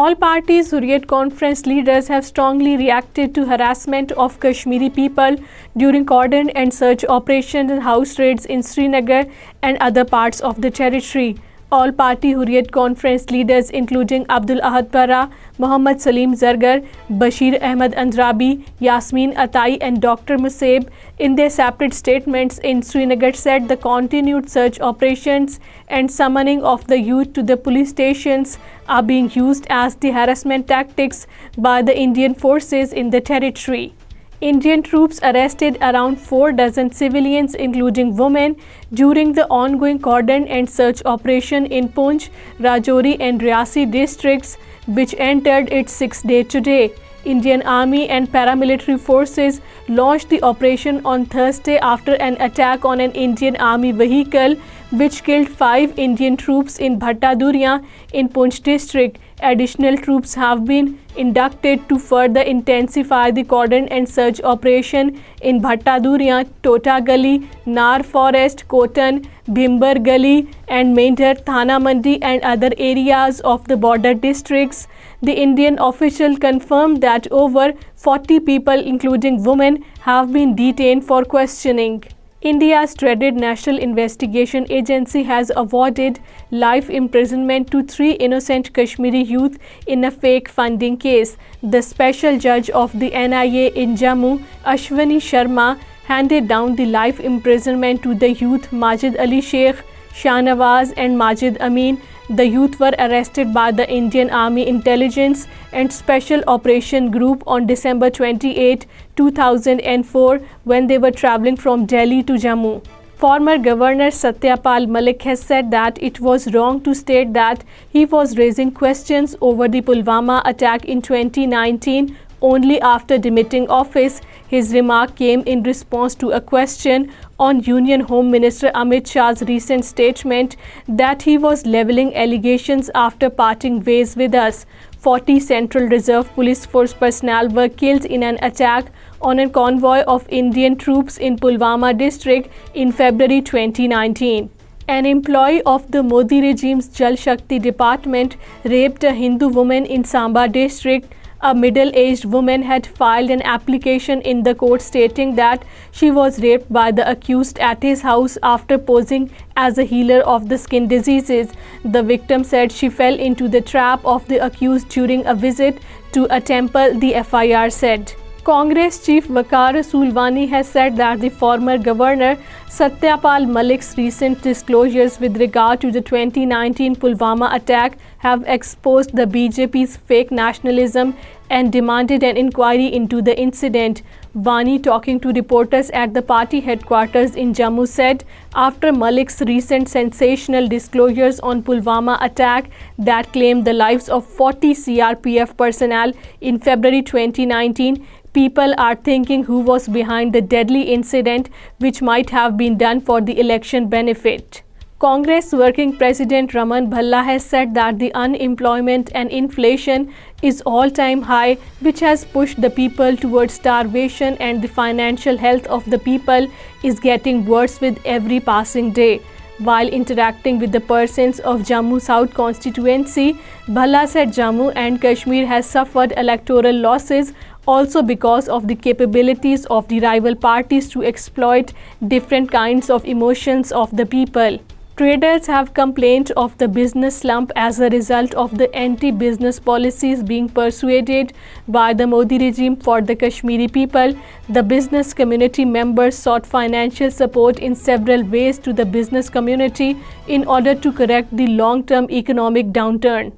All parties Hurriyat conference leaders have strongly reacted to harassment of Kashmiri people during cordon and search operations and house raids in Srinagar and other parts of the territory. All party Hurriyat conference leaders including Abdul Ahad Bara, Muhammad Salim Zargar, Bashir Ahmad Andrabi, Yasmin Atai and Dr. Musab in their separate statements in Srinagar said the continued search operations and summoning of the youth to the police stations are being used as the harassment tactics by the Indian forces in the territory. Indian troops arrested around 4 dozen civilians including women during the ongoing cordon and search operation in Poonch, Rajouri and Reasi districts which entered its 6th day today. Indian Army and paramilitary forces launched the operation on Thursday after an attack on an Indian Army vehicle which killed 5 Indian troops in Bhattaduriya in Poonch district. Additional troops have been inducted to further intensify the cordon and search operation in Bhattaduriya, Tota Gali, Nar Forest, Kotan, Bhimbar Gali and Mendhar, Thana Mandi and other areas of the border districts. The Indian official confirmed that over 40 people including women have been detained for questioning. India's dreaded National Investigation Agency has awarded life imprisonment to 3 innocent Kashmiri youth in a fake funding case. The special judge of the NIA in Jammu, Ashwani Sharma, handed down the life imprisonment to the youth Majid Ali Sheikh, Shahnawaz and Majid Amin. The youth were arrested by the Indian Army Intelligence and Special Operation Group on December 28, 2004 when they were travelling from Delhi to Jammu. Former Governor Satyapal Malik has said that it was wrong to state that he was raising questions over the Pulwama attack in 2019 only after demitting office. His remark came in response to a question on Union Home Minister Amit Shah's recent statement that he was levelling allegations after parting ways with us. 40 Central Reserve Police Force personnel were killed in an attack on a convoy of Indian troops in Pulwama district in February 2019. An employee of the Modi regime's Jal Shakti department raped a Hindu woman in Samba district. A middle-aged woman had filed an application in the court stating that she was raped by the accused at his house after posing as a healer of the skin diseases. The victim said she fell into the trap of the accused during a visit to a temple, the FIR said. Congress Chief Waqar Soolwani has said that the former Governor Satyapal Malik's recent disclosures with regard to the 2019 Pulwama attack have exposed the BJP's fake nationalism and demanded an inquiry into the incident. Wani, talking to reporters at the party headquarters in Jammu, said after Malik's recent sensational disclosures on Pulwama attack that claimed the lives of 40 CRPF personnel in February 2019, people are thinking who was behind the deadly incident which might have been done for the election benefit. Congress Working President Raman Bhalla has said that the unemployment and inflation is all-time high, which has pushed the people towards starvation, and the financial health of the people is getting worse with every passing day. While interacting with the persons of Jammu South constituency, Bhalla said Jammu and Kashmir has suffered electoral losses also because of the capabilities of the rival parties to exploit different kinds of emotions of the people. Traders have complained of the business slump as a result of the anti-business policies being pursued by the Modi regime for the Kashmiri people. The business community members sought financial support in several ways to the business community in order to correct the long-term economic downturn.